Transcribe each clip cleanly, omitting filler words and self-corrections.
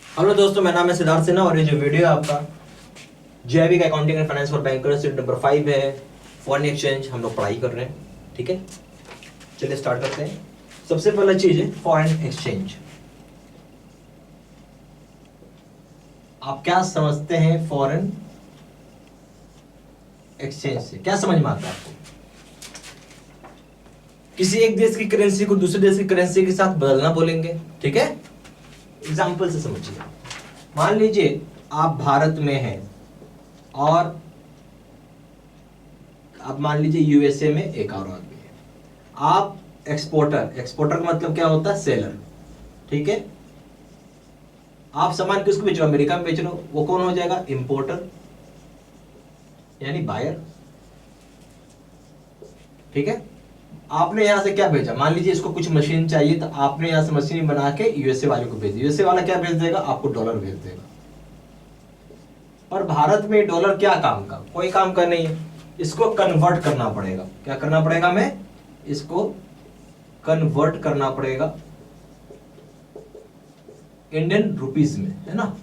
Hello दोस्तों, मेरा नाम है सिद्धार्थ सिन्हा और ये जो वीडियो है आपका जैविक accounting and finance for bankers unit number 5 है। फॉरेन एक्सचेंज हम लोग पढ़ाई कर रहे हैं। ठीक है, चलिए स्टार्ट करते हैं। सबसे पहला चीज है फॉरेन एक्सचेंज। आप क्या समझते हैं फॉरेन एक्सचेंज से? क्या समझ में आता है आपको? किसी एक देश की करेंसी को दूसरे देश की करेंसी के साथ बदलना बोलेंगे। ठीक है, एग्जाम्पल से समझिए। मान लीजिए आप भारत में हैं और आप मान लीजिए यूएसए में एक और आदमी है। आप एक्सपोर्टर, एक्सपोर्टर का मतलब क्या होता है? सेलर। ठीक है, आप सामान किसको बेच रहे हो? अमेरिका में बेच रहे हो, वो कौन हो जाएगा? इंपोर्टर यानी बायर। ठीक है, आपने यहां से क्या भेजा? मान लीजिए इसको कुछ मशीन चाहिए, तो आपने यहां से मशीन बना के यूएसए वाले को भेज दी। यूएसए वाला क्या भेज देगा? आपको डॉलर भेज देगा। और भारत में डॉलर क्या काम का? कोई काम का नहीं है। इसको कन्वर्ट करना पड़ेगा। क्या करना पड़ेगा? हमें इसको कन्वर्ट करना पड़ेगा इंडियन रुपीस में, है ना?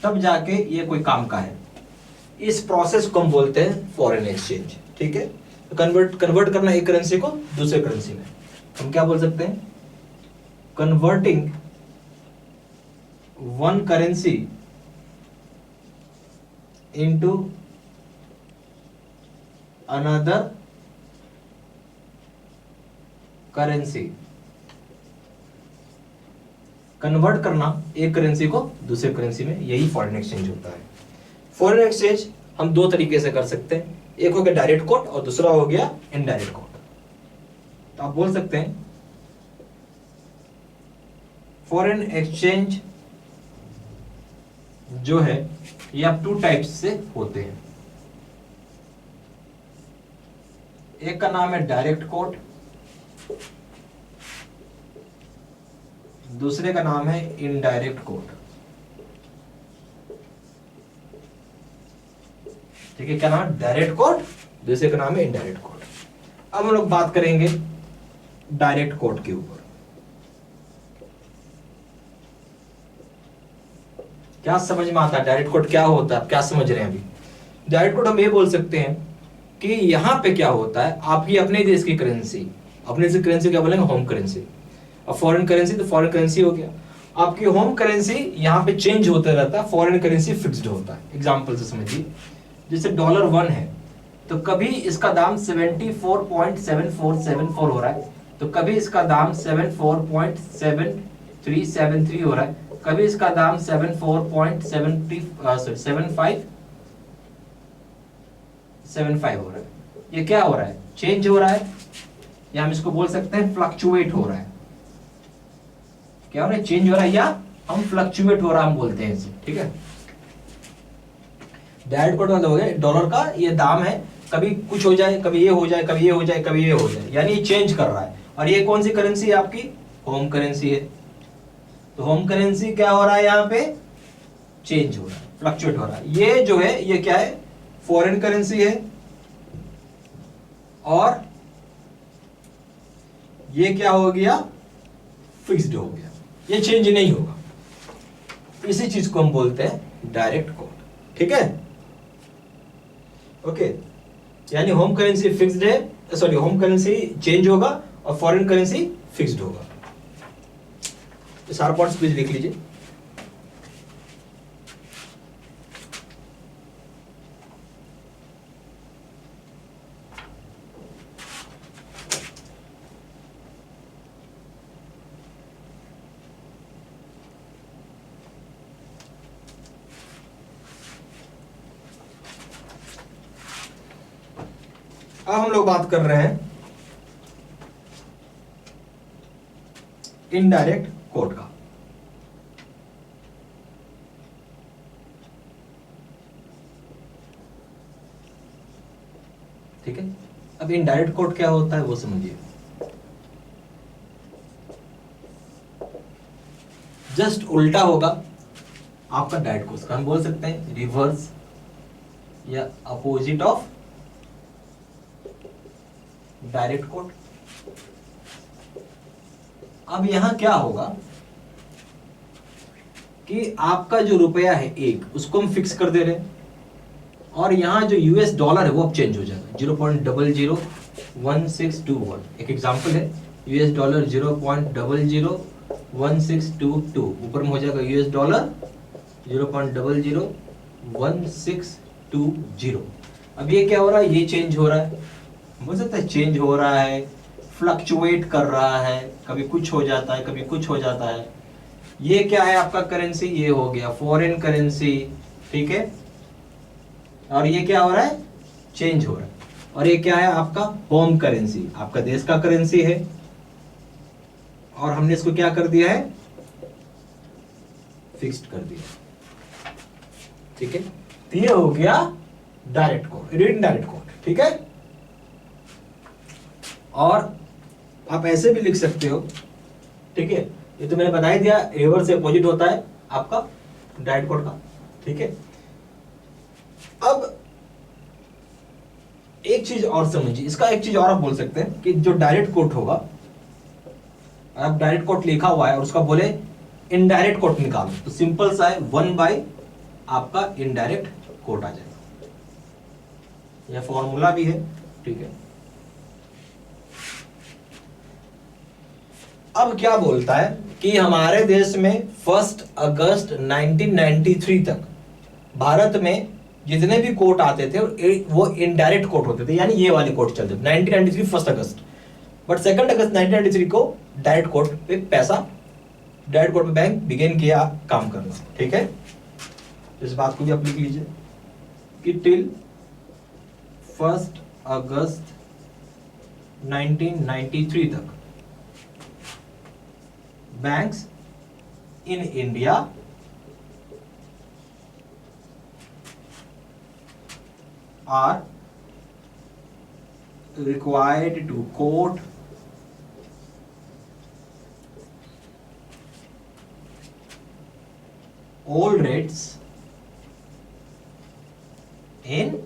तब जाके ये कोई काम का है। इस प्रोसेस को हम बोलते हैं फॉरेन एक्सचेंज। ठीक है, तो कन्वर्ट करना एक करेंसी को दूसरे करेंसी में, हम क्या बोल सकते हैं? Converting one currency into another currency. Convert करना एक करेंसी को दूसरे करेंसी में, यही फॉरेन एक्सचेंज होता है। फॉरेन एक्सचेंज हम दो तरीके से कर सकते हैं। एक हो गया डायरेक्ट कोट और दूसरा हो गया इनडायरेक्ट कोट। तो आप बोल सकते हैं फॉरेन एक्सचेंज जो है ये आप टू टाइप्स से होते हैं। एक का नाम है डायरेक्ट कोट, दूसरे का नाम है इनडायरेक्ट कोट। ठीक है, क्या नाम है? डायरेक्ट कोट, दूसरे का नाम है इनडायरेक्ट कोट। अब हम लोग बात करेंगे डायरेक्ट कोट के ऊपर। क्या समझ में आता है डायरेक्ट कोट क्या होता है? आप क्या समझ रहे हैं अभी? डायरेक्ट कोट हम ये बोल सकते हैं कि यहां पे क्या होता है, आपकी अपने देश की करेंसी, अपने देश की करेंसी क्या बोलेंगे? Home currency. अब फॉरेन करेंसी तो फॉरेन करेंसी हो गया। आपकी होम करेंसी यहाँ पे चेंज होता रहता है, फॉरेन करेंसी फिक्स्ड होता है। एग्जांपल से समझिए, जैसे $1 है तो कभी इसका दाम 74.7474 हो रहा है, तो कभी इसका दाम 74.7373 हो रहा है, कभी इसका दाम 7575 हो रहा है। ये क्या हो रहा है? चेंज हो रहा है, या हम इसको बोल सकते हैं फ्लक्चुएट हो रहा है। क्या हो रहा है? चेंज हो रहा है, या हम फ्लक्चुएट हो रहा है हम बोलते हैं इसे। ठीक है, डायरेक्ट कोट मतलब हो गया डॉलर का ये दाम है, कभी कुछ हो जाए, कभी ये हो जाए, कभी ये हो जाए, कभी ये हो जाए, यानी ये चेंज कर रहा है। और ये कौन सी करेंसी है आपकी? होम करेंसी है। तो होम करेंसी क्या हो रहा है? यहाँ पे चेंज हो रहा है, फ्लक्चुएट हो रहा है। ये जो है ये क्या है? फॉरेन करेंसी है। और ये क्या हो गया? फिक्स्ड हो गया, ये चेंज नहीं होगा। इसी चीज को हम बोलते हैं डायरेक्ट कोट। ठीक है, ओके। यानी होम करेंसी फिक्स्ड है, सॉरी होम करेंसी चेंज होगा और फॉरेन करेंसी फिक्स्ड होगा। तो सारा पॉइंट्स प्लीज लिख लीजिए। अब हम लोग बात कर रहे हैं इनडायरेक्ट कोट का। ठीक है, अब इनडायरेक्ट कोट क्या होता है वो समझिए। जस्ट उल्टा होगा आपका डायरेक्ट कोट का, हम बोल सकते हैं रिवर्स या अपोजिट ऑफ डायरेक्ट कोट। अब यहां क्या होगा कि आपका जो रुपया है एक, उसको हम फिक्स कर दे रहे हैं, और यहाँ जो यूएस डॉलर है वो अब चेंज हो जाएगा 0.001621। एक एग्जांपल है, यूएस डॉलर 0.001622, ऊपर में हो जाएगा यूएस डॉलर 0.001620। अब ये क्या हो रहा है, ये चेंज हो रहा है, बोल सकते हैं चेंज हो रहा है, फ्लक्चुएट कर रहा है, कभी कुछ हो जाता है कभी कुछ हो जाता है। ये क्या है आपका करेंसी, ये हो गया फॉरेन करेंसी, ठीक है। और ये क्या हो रहा है, चेंज हो रहा है। और ये क्या है आपका होम करेंसी, आपका देश का करेंसी है, और हमने इसको क्या कर दिया है, फिक्स्ड कर दिया, ठीक है। तो ये हो गया डायरेक्ट कोड, इनडायरेक्ट कोड, ठीक है। और आप ऐसे भी लिख सकते हो, ठीक है। ये तो मैंने बता ही दिया, रिवर्स अपोजिट होता है आपका डायरेक्ट कोड का, ठीक है। अब एक चीज और समझिए, इसका एक चीज और आप बोल सकते हैं कि जो डायरेक्ट कोड होगा, आप डायरेक्ट कोड लिखा हुआ है और उसका बोले इनडायरेक्ट कोड निकालो, तो सिंपल सा है 1/, आपका इनडायरेक्ट कोड आ जाएगा। यह फॉर्मूला भी है, ठीक है। अब क्या बोलता है कि हमारे देश में 1 अगस्त 1993 तक भारत में जितने भी कोर्ट आते थे वो इनडायरेक्ट कोर्ट होते थे, यानी ये वाले कोर्ट चलते थे 1993 1 अगस्त। बट 2 अगस्त 1993 को डायरेक्ट कोर्ट पे पैसा, डायरेक्ट कोर्ट पे बैंक बिगिन किया काम करना, ठीक है। इस बात को भी आप लिख लीजिए कि टिल 1 अगस्त 1993 तक banks in India are required to quote all rates in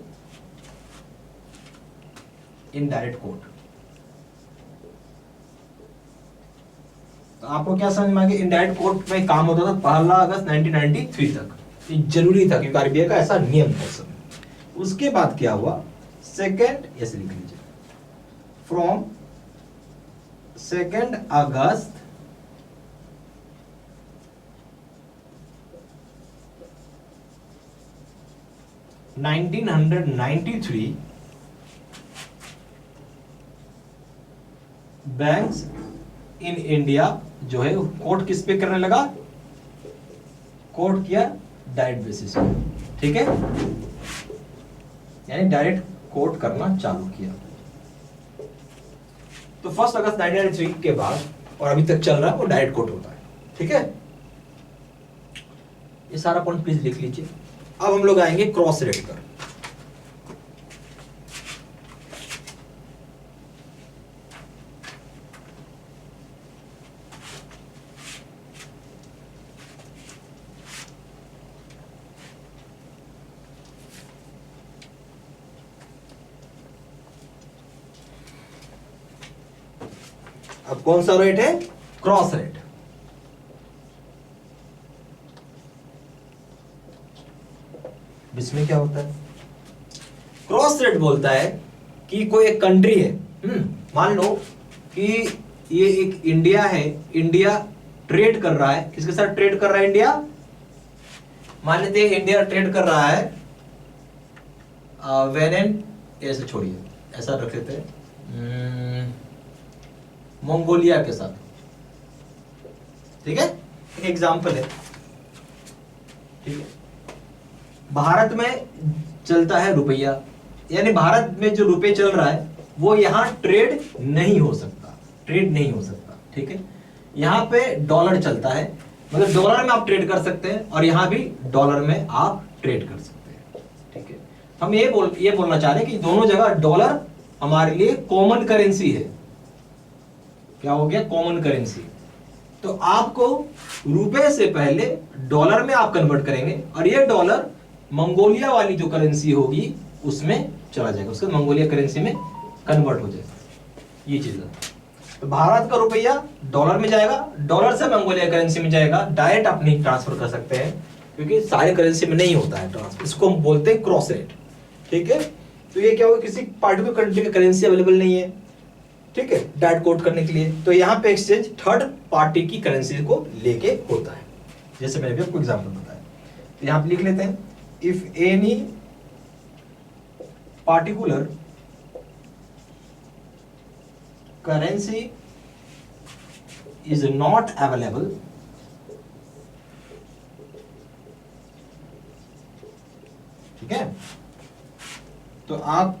indirect quote। तो आपको क्या समझ में आ गया, इनडायरेक्ट कोर्ट में काम होता था 1 अगस्त 1993 तक, ये जरूरी था क्योंकि आरबीआई का ऐसा नियम था सब। उसके बाद क्या हुआ, सेकेंड, ऐसे लिख लीजिए, from 2 August 1993 banks in India जो है कोट किस पे करने लगा, कोट किया डायरेक्ट बेसिस पे, ठीक है, यानी डायरेक्ट कोट करना चालू किया। तो 1 अगस्त 1993 के बाद और अभी तक चल रहा है वो डायरेक्ट कोट होता है, ठीक है। ये सारा पॉइंट प्लीज लिख लीजिए। अब हम लोग आएंगे क्रॉस रेट पर। अब कौन सा रेट है, क्रॉस रेट। इसमें क्या होता है, क्रॉस रेट बोलता है कि कोई एक कंट्री है, मान लो कि ये एक इंडिया है, इंडिया ट्रेड कर रहा है, किसके साथ ट्रेड कर रहा है इंडिया, मान लेते हैं इंडिया ट्रेड कर रहा है वेनेन, ऐसे छोड़िए ऐसा रख लेते हैं, मंगोलिया के साथ, ठीक है, एक एग्जांपल है, ठीक है। भारत में चलता है रुपया, यानी भारत में जो रुपये चल रहा है वो यहां ट्रेड नहीं हो सकता, ट्रेड नहीं हो सकता, ठीक है। यहां पे डॉलर चलता है, मतलब डॉलर में आप ट्रेड कर सकते हैं और यहां भी डॉलर में आप ट्रेड कर सकते हैं, ठीक है। हम ये बोलना चाह रहे हैं कि दोनों जगह डॉलर हमारे लिए कॉमन करेंसी है। क्या हो गया, कॉमन करेंसी। तो आपको रुपए से पहले डॉलर में आप कन्वर्ट करेंगे और ये डॉलर मंगोलिया वाली जो करेंसी होगी उसमें चला जाएगा, उसके मंगोलिया करेंसी में कन्वर्ट हो जाएगा, ये चीज है। तो भारत का रुपया डॉलर में जाएगा, डॉलर से मंगोलिया करेंसी में जाएगा, डायरेक्ट अपनी ट्रांसफर कर सकते हैं, क्योंकि सारे करेंसी में नहीं होता है ट्रांसफर, इसको हम बोलते हैं क्रॉस रेट। ठीक है, तो ये क्या होगा, किसी पार्टिकुलर कंट्री की करेंसी अवेलेबल नहीं है, ठीक है, डायरेक्ट कोट करने के लिए, तो यहाँ पे एक्सचेंज थर्ड पार्टी की करेंसी को लेके होता है, जैसे मैंने भी आपको एग्जाम्पल बताया। तो यहाँ पे लिख लेते हैं, if any particular currency is not available ठीक है, तो आप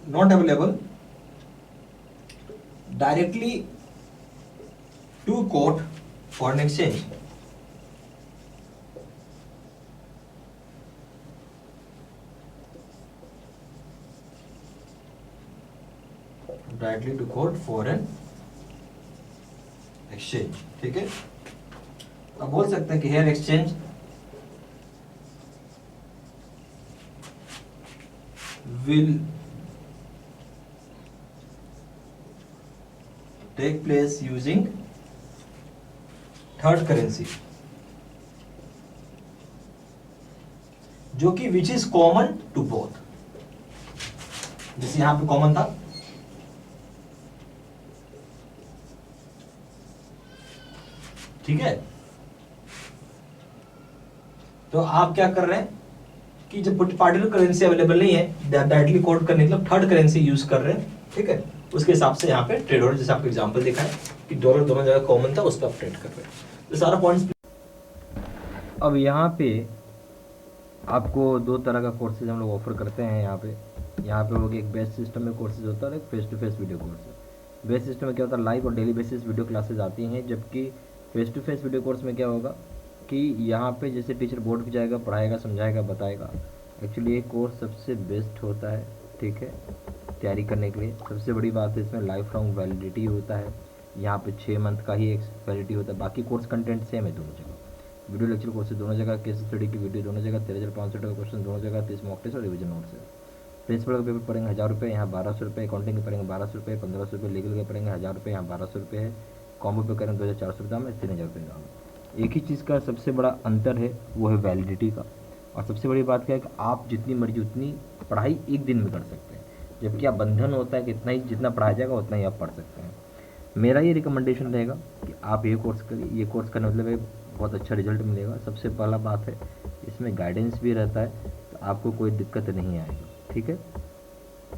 not available directly to quote foreign exchange, directly to quote foreign exchange. ठीक है, अब बोल सकते हैं कि here exchange will take place using third currency, जो कि which is common to both, जैसे यहां पे कॉमन था, ठीक है। तो आप क्या कर रहे हैं कि जब पार्टिकुलर करेंसी अवेलेबल नहीं है, डायरेक्टली कोट करने के लिए थर्ड करेंसी यूज कर रहे हैं, ठीक है, उसके हिसाब से यहाँ पे ट्रेड हो रहा है, जैसे आपको एग्जांपल दिखा है कि डॉलर दोनों जगह कॉमन था, उस पर आप ट्रेड कर रहे हैं, तो सारा पॉइंट्स। अब यहाँ पे आपको दो तरह का कोर्सेज हम लोग ऑफर करते हैं। यहाँ पे लोग एक बेस सिस्टम में कोर्सेज होता है और एक face to face video course है। बेस सिस्टम में क्या होता है, लाइव और डेली बेसिस वीडियो क्लासेज आती हैं, जबकि face to face video course में क्या होगा कि यहाँ पे जैसे टीचर बोर्ड पे जाएगा, पढ़ाएगा, समझाएगा, बताएगा। एक्चुअली ये कोर्स सबसे बेस्ट होता है, ठीक है, तैयारी करने के लिए। सबसे बड़ी बात है इसमें लाइफ लॉन्ग वैलिडिटी होता है, यहाँ पे 6 मंथ का ही एक वैलिडिटी होता है। बाकी कोर्स कंटेंट सेम है दोनों जगह, वीडियो लेक्चर कोर्स दोनों जगह, केस स्टडी की वीडियो दोनों जगह, 13,500 का क्वेश्चन दोनों जगह, 30 मॉक टेस्ट और रिविजन नोट्स है। प्रिंसिपल का पेपर पड़ेंगे 1000 रुपये, यहाँ 1200 रुपये, अकाउंटिंग के पड़ेंगे 1200 रुपये, 1500 रुपये, लीगल के पड़ेंगे 1000 रुपये, यहाँ 1200 रुपये है। कॉम्बो पे करेंगे 2400 दाम है, 3000 रुपये दाम है। एक ही चीज़ का सबसे बड़ा अंतर है, वो है वैलिडिटी का। और सबसे बड़ी बात क्या है कि आप जितनी मर्जी उतनी पढ़ाई एक दिन में कर सकते हैं, जबकि आप बंधन होता है कि इतना ही जितना पढ़ाया जाएगा उतना ही आप पढ़ सकते हैं। मेरा ये रिकमेंडेशन रहेगा कि आप ये कोर्स करिए। ये कोर्स करने मतलब बहुत अच्छा रिजल्ट मिलेगा। सबसे पहला बात है इसमें गाइडेंस भी रहता है, तो आपको कोई दिक्कत नहीं आएगी, ठीक है,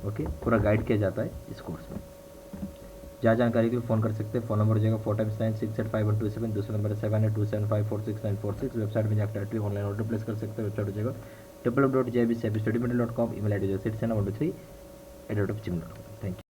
ओके। पूरा गाइड किया जाता है इस कोर्स में। ज़्यादा जानकारी के लिए फ़ोन कर सकते हैं। फ़ोन नंबर हो जाएगा 4x9685127, दूसरा नंबर 78275469646। वेबसाइट में जाकर डायरेक्टली ऑनलाइन ऑर्डर प्लेस कर सकते हैं। वेबसाइट हो जाएगा www.jbstudymental.com, email I D 67123@gmail.com। Thank you.